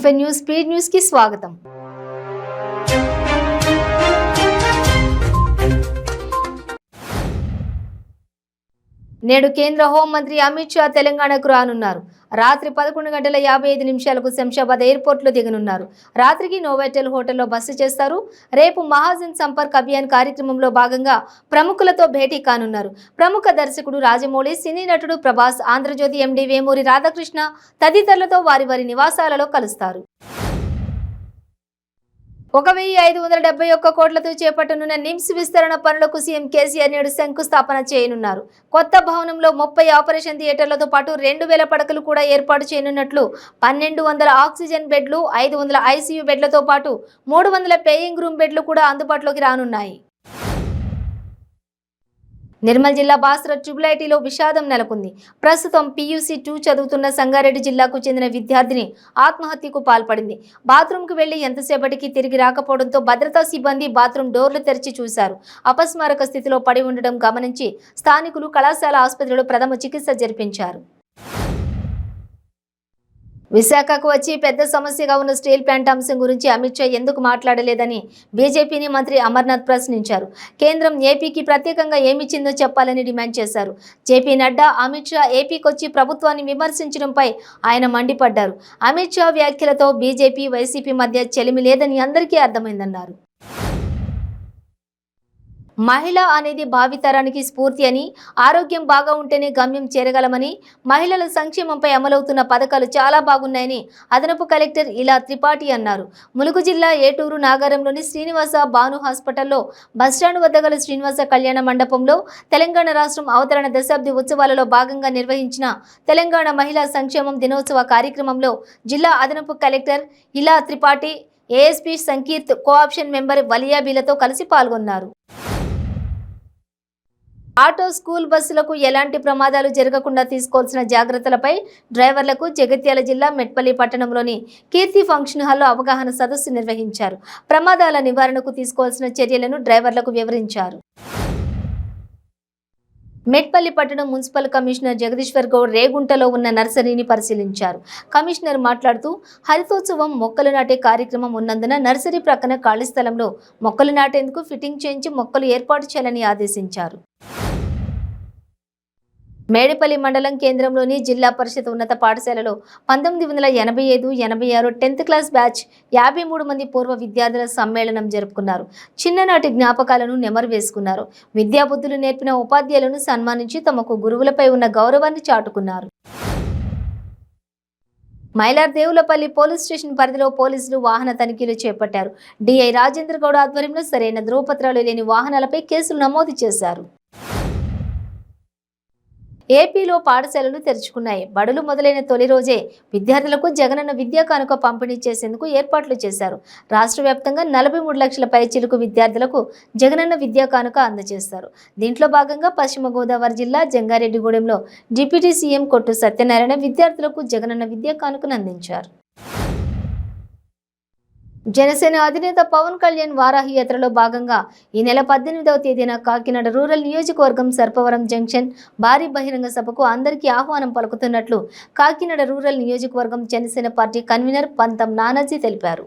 M5 news speed news కి స్వాగతం. నేడు కేంద్ర హోంమంత్రి అమిత్ షా తెలంగాణకు రానున్నారు. రాత్రి 11:55 శంషాబాద్ ఎయిర్పోర్ట్లో దిగనున్నారు. రాత్రికి నోవాటెల్ హోటల్లో బస చేస్తారు. రేపు మహాజన్ సంపర్క్ అభియాన్ కార్యక్రమంలో భాగంగా ప్రముఖులతో భేటీ కానున్నారు. ప్రముఖ దర్శకుడు రాజమౌళి, సినీ నటుడు ప్రభాస్, ఆంధ్రజ్యోతి ఎండీ వేమూరి రాధాకృష్ణ తదితరులతో వారి నివాసాలలో కలుస్తారు. 1571 కోట్లతో చేపట్టనున్న నిమ్స్ విస్తరణ పనులకు సీఎం కేసీఆర్ నేడు శంకుస్థాపన చేయనున్నారు. కొత్త భవనంలో 30 ఆపరేషన్ థియేటర్లతో పాటు 2000 పడకలు కూడా ఏర్పాటు చేయనున్నట్లు 1200 ఆక్సిజన్ బెడ్లు, 500 ఐసీయూ బెడ్లతో పాటు 300 పేయింగ్ రూమ్ బెడ్లు కూడా అందుబాటులోకి రానున్నాయి. నిర్మల్ జిల్లా బాసర ట్రిపుల్ ఐటీలో విషాదం నెలకొంది. ప్రస్తుతం PUC 2 చదువుతున్న సంగారెడ్డి జిల్లాకు చెందిన విద్యార్థిని ఆత్మహత్యకు పాల్పడింది. బాత్రూంకు వెళ్లి ఎంతసేపటికి తిరిగి రాకపోవడంతో భద్రతా సిబ్బంది బాత్రూం డోర్లు తెరిచి చూశారు. అపస్మారక స్థితిలో పడి ఉండడం గమనించి స్థానికులు కళాశాల ఆసుపత్రిలో ప్రథమ చికిత్స జరిపించారు. విశాఖకు వచ్చి పెద్ద సమస్యగా ఉన్న స్టీల్ ప్లాంట్ అంశం గురించి అమిత్ షా ఎందుకు మాట్లాడలేదని బీజేపీని మంత్రి అమర్నాథ్ ప్రశ్నించారు. కేంద్రం ఏపీకి ప్రత్యేకంగా ఏమిచ్చిందో చెప్పాలని డిమాండ్ చేశారు. జేపీ నడ్డా అమిత్ షా ఏపీకొచ్చి ప్రభుత్వాన్ని విమర్శించడంపై ఆయన మండిపడ్డారు. అమిత్ షా వ్యాఖ్యలతో బీజేపీ, వైసీపీ మధ్య చెలిమి లేదని అందరికీ అర్థమైందన్నారు. మహిళ అనేది భావితరానికి స్ఫూర్తి అని, ఆరోగ్యం బాగా ఉంటేనే గమ్యం చేరగలమని, మహిళల సంక్షేమంపై అమలవుతున్న పథకాలు చాలా బాగున్నాయని అదనపు కలెక్టర్ ఇలా త్రిపాఠి అన్నారు. ములుగు జిల్లా ఏటూరు నాగారంలోని శ్రీనివాస భాను హాస్పిటల్లో బస్టాండ్ వద్ద గల శ్రీనివాస కళ్యాణ మండపంలో తెలంగాణ రాష్ట్రం అవతరణ దశాబ్ది ఉత్సవాలలో భాగంగా నిర్వహించిన తెలంగాణ మహిళా సంక్షేమం దినోత్సవ కార్యక్రమంలో జిల్లా అదనపు కలెక్టర్ ఇలా Tripathi, ASP Sankeerth, cooption member వలియాబీలతో కలిసి పాల్గొన్నారు. ఆటో, స్కూల్ బస్సులకు ఎలాంటి ప్రమాదాలు జరగకుండా తీసుకోవాల్సిన జాగ్రత్తలపై డ్రైవర్లకు జగిత్యాల జిల్లా మెట్పల్లి పట్టణంలోని కీర్తి ఫంక్షన్ హాల్లో అవగాహన సదస్సు నిర్వహించారు. ప్రమాదాల నివారణకు తీసుకోవాల్సిన చర్యలను డ్రైవర్లకు వివరించారు. మెట్పల్లి పట్టణం మున్సిపల్ కమిషనర్ జగదీశ్వర్ గౌడ్ రేగుంటలో ఉన్న నర్సరీని పరిశీలించారు. కమిషనర్ మాట్లాడుతూ హరితోత్సవం మొక్కలు నాటే కార్యక్రమం ఉన్నందున నర్సరీ ప్రక్కన ఖాళీ స్థలంలో మొక్కలు నాటేందుకు ఫిట్టింగ్ చేయించి మొక్కలు ఏర్పాటు చేయాలని ఆదేశించారు. మేడిపల్లి మండలం కేంద్రంలోని జిల్లా పరిషత్ ఉన్నత పాఠశాలలో 1985-86 10th క్లాస్ బ్యాచ్ 53 మంది పూర్వ విద్యార్థుల సమ్మేళనం జరుపుకున్నారు. చిన్ననాటి జ్ఞాపకాలను నెమరు వేసుకున్నారు. విద్యాబుద్ధులు నేర్పిన ఉపాధ్యాయులను సన్మానించి తమకు గురువులపై ఉన్న గౌరవాన్ని చాటుకున్నారు. మైలార్దేవులపల్లి పోలీస్ స్టేషన్ పరిధిలో పోలీసులు వాహన తనిఖీలు చేపట్టారు. DI రాజేంద్ర గౌడ్ ఆధ్వర్యంలో సరైన ధ్రువపత్రాలు లేని వాహనాలపై కేసులు నమోదు చేశారు. ఏపీలో పాఠశాలలు తెరుచుకున్నాయి. బడులు మొదలైన తొలి రోజే విద్యార్థులకు జగనన్న విద్యా కానుక పంపిణీ చేసేందుకు ఏర్పాట్లు చేశారు. రాష్ట్ర వ్యాప్తంగా 43 లక్షల పైచిలుకు విద్యార్థులకు జగనన్న విద్యా కానుక అందజేస్తారు. దీంట్లో భాగంగా పశ్చిమ గోదావరి జిల్లా జంగారెడ్డిగూడెంలో డిప్యూటీ సీఎం కొట్టు సత్యనారాయణ విద్యార్థులకు జగనన్న విద్యా కానుకను అందించారు. జనసేన అధినేత పవన్ కళ్యాణ్ వారాహి యాత్రలో భాగంగా ఈ నెల 18వ తేదీన కాకినాడ రూరల్ నియోజకవర్గం సర్పవరం జంక్షన్ భారీ బహిరంగ సభకు అందరికీ ఆహ్వానం పలుకుతున్నట్లు కాకినాడ రూరల్ నియోజకవర్గం జనసేన పార్టీ కన్వీనర్ పంతం నానాజీ తెలిపారు.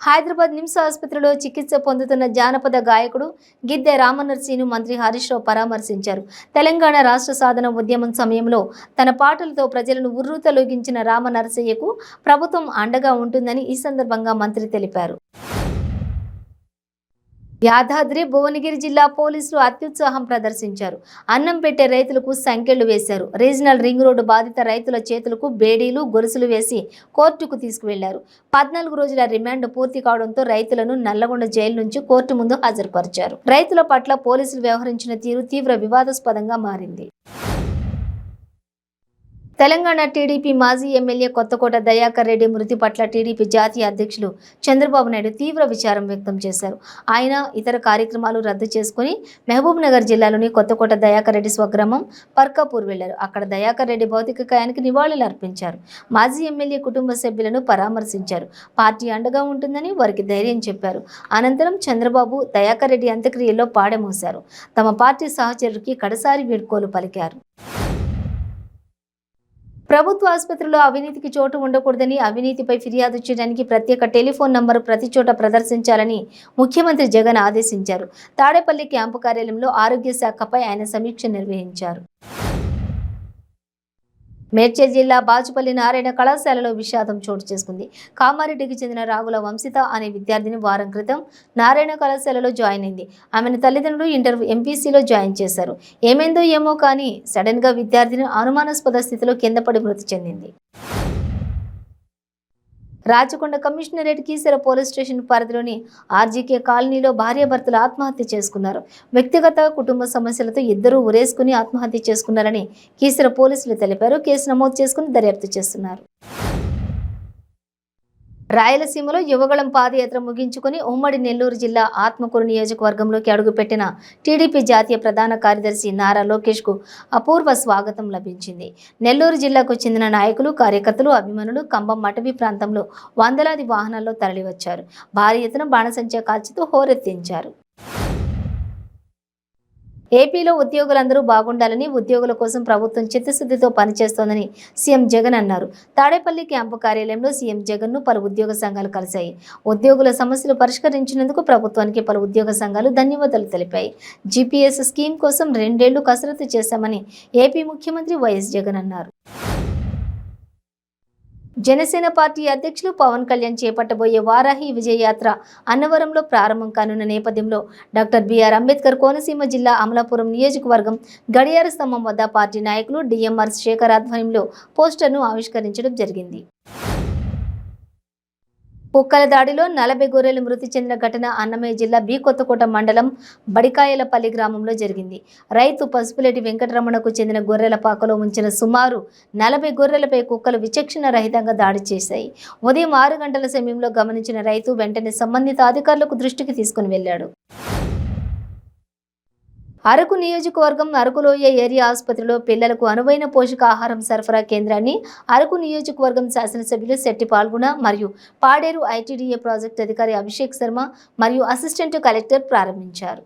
హైదరాబాద్ నిమ్స్ ఆసుపత్రిలో చికిత్స పొందుతున్న జానపద గాయకుడు గిద్దె రామనర్సీను మంత్రి హరీష్ రావు పరామర్శించారు. తెలంగాణ రాష్ట్ర సాధన ఉద్యమం సమయంలో తన పాటలతో ప్రజలను ఉర్రూతలొగించిన రామనరసయ్యకు ప్రభుత్వం అండగా ఉంటుందని ఈ సందర్భంగా మంత్రి తెలిపారు. యాదాద్రి భువనగిరి జిల్లా పోలీసులు అత్యుత్సాహం ప్రదర్శించారు. అన్నం పెట్టే రైతులకు సంకెళ్లు వేశారు. రీజనల్ రింగ్ రోడ్డు బాధిత రైతుల చేతులకు బేడీలు, గొలుసులు వేసి కోర్టుకు తీసుకువెళ్లారు. 14 రోజుల రిమాండ్ పూర్తి కావడంతో రైతులను నల్లగొండ జైలు నుంచి కోర్టు ముందు హాజరుపరిచారు. రైతుల పట్ల పోలీసులు వ్యవహరించిన తీరు తీవ్ర వివాదాస్పదంగా మారింది. తెలంగాణ టీడీపీ మాజీ ఎమ్మెల్యే కొత్తకోట దయాకర్ రెడ్డి మృతి పట్ల టీడీపీ జాతీయ అధ్యక్షులు చంద్రబాబు నాయుడు తీవ్ర విచారం వ్యక్తం చేశారు. ఆయన ఇతర కార్యక్రమాలు రద్దు చేసుకుని మహబూబ్ నగర్ జిల్లాలోని కొత్తకోట దయాకర్ రెడ్డి స్వగ్రామం పర్కాపూర్ వెళ్లారు. అక్కడ దయాకర్ రెడ్డి భౌతిక కాయానికి నివాళులు అర్పించారు. మాజీ ఎమ్మెల్యే కుటుంబ సభ్యులను పరామర్శించారు. పార్టీ అండగా ఉంటుందని వారికి ధైర్యం చెప్పారు. అనంతరం చంద్రబాబు దయాకర్ రెడ్డి అంత్యక్రియల్లో పాడెమోశారు. తమ పార్టీ సహచరుడికి కడసారి వీడ్కోలు పలికారు. ప్రభుత్వ ఆసుపత్రిలో అవినీతికి చోటు ఉండకూడదని, అవినీతిపై ఫిర్యాదు చేయడానికి ప్రత్యేక టెలిఫోన్ నంబరు ప్రతి చోట ప్రదర్శించాలని ముఖ్యమంత్రి జగన్ ఆదేశించారు. తాడేపల్లి క్యాంపు కార్యాలయంలో ఆరోగ్య శాఖపై ఆయన సమీక్ష నిర్వహించారు. మేడ్చల్ జిల్లా బాచుపల్లి నారాయణ కళాశాలలో విషాదం చోటు చేసుకుంది. కామారెడ్డికి చెందిన రాగుల వంశిత అనే విద్యార్థిని వారం క్రితం నారాయణ కళాశాలలో జాయిన్ అయింది. ఆమెను తల్లిదండ్రులు ఇంటర్ ఎంపీసీలో జాయిన్ చేశారు. ఏమైందో ఏమో కానీ సడన్ గా విద్యార్థిని అనుమానాస్పద స్థితిలో కింద పడి మృతి చెందింది. Rachakonda commissionerate Keesara police station పరిధిలోని ఆర్జీకే కాలనీలో భార్యాభర్తలు ఆత్మహత్య చేసుకున్నారు. వ్యక్తిగత కుటుంబ సమస్యలతో ఇద్దరూ ఉరేసుకుని ఆత్మహత్య చేసుకున్నారని కీసర పోలీసులు తెలిపారు. కేసు నమోదు చేసుకుని దర్యాప్తు చేస్తున్నారు. రాయలసీమలో యువగళం పాదయాత్ర ముగించుకుని ఉమ్మడి నెల్లూరు జిల్లా ఆత్మకూరు నియోజకవర్గంలోకి అడుగుపెట్టిన టీడీపీ జాతీయ ప్రధాన కార్యదర్శి నారా లోకేష్కు అపూర్వ స్వాగతం లభించింది. నెల్లూరు జిల్లాకు చెందిన నాయకులు, కార్యకర్తలు, అభిమానులు కంబం అటవీ ప్రాంతంలో వందలాది వాహనాల్లో తరలివచ్చారు. భారీ ఎత్తున బాణసంచా కాల్చుతూ హోరెత్తించారు. ఏపీలో ఉద్యోగులందరూ బాగుండాలని, ఉద్యోగుల కోసం ప్రభుత్వం చిత్తశుద్ధితో పనిచేస్తోందని సీఎం జగన్ అన్నారు. తాడేపల్లి క్యాంపు కార్యాలయంలో సీఎం జగన్ను పలు ఉద్యోగ సంఘాలు కలిశాయి. ఉద్యోగుల సమస్యలు పరిష్కరించినందుకు ప్రభుత్వానికి పలు ఉద్యోగ సంఘాలు ధన్యవాదాలు తెలిపాయి. జీపీఎస్ స్కీమ్ కోసం 2 ఏళ్లు కసరత్తు చేశామని ఏపీ ముఖ్యమంత్రి వైఎస్ జగన్ అన్నారు. జనసేన పార్టీ అధ్యక్షులు పవన్ కళ్యాణ్ చేపట్టబోయే వారాహి విజయ యాత్ర అన్నవరంలో ప్రారంభం కానున్న నేపథ్యంలో డాక్టర్ బిఆర్ అంబేద్కర్ కోనసీమ జిల్లా అమలాపురం నియోజకవర్గం గడియార స్తంభం వద్ద పార్టీ నాయకులు డిఎంఆర్ శేఖర్ ఆధ్వర్యంలో పోస్టర్ను ఆవిష్కరించడం జరిగింది. కుక్కల దాడిలో 40 గొర్రెలు మృతి చెందిన ఘటన అన్నమయ్య జిల్లా బి కొత్తకోట మండలం బడికాయలపల్లి గ్రామంలో జరిగింది. రైతు పసుపులేటి వెంకటరమణకు చెందిన గొర్రెల పాకలో ఉంచిన సుమారు 40 గొర్రెలపై కుక్కలు విచక్షణ రహితంగా దాడి చేశాయి. ఉదయం 6 గంటల సమయంలో గమనించిన రైతు వెంటనే సంబంధిత అధికారులకు దృష్టికి తీసుకుని వెళ్లాడు. అరకు నియోజకవర్గం అరకులోయ ఏరియా ఆసుపత్రిలో పిల్లలకు అనువైన పోషకాహారం సరఫరా కేంద్రాన్ని అరకు నియోజకవర్గం శాసనసభ్యులు శెట్టి పాల్గొన మరియు పాడేరు ఐటీడీఏ ప్రాజెక్టు అధికారి అభిషేక్ శర్మ మరియు అసిస్టెంట్ కలెక్టర్ ప్రారంభించారు.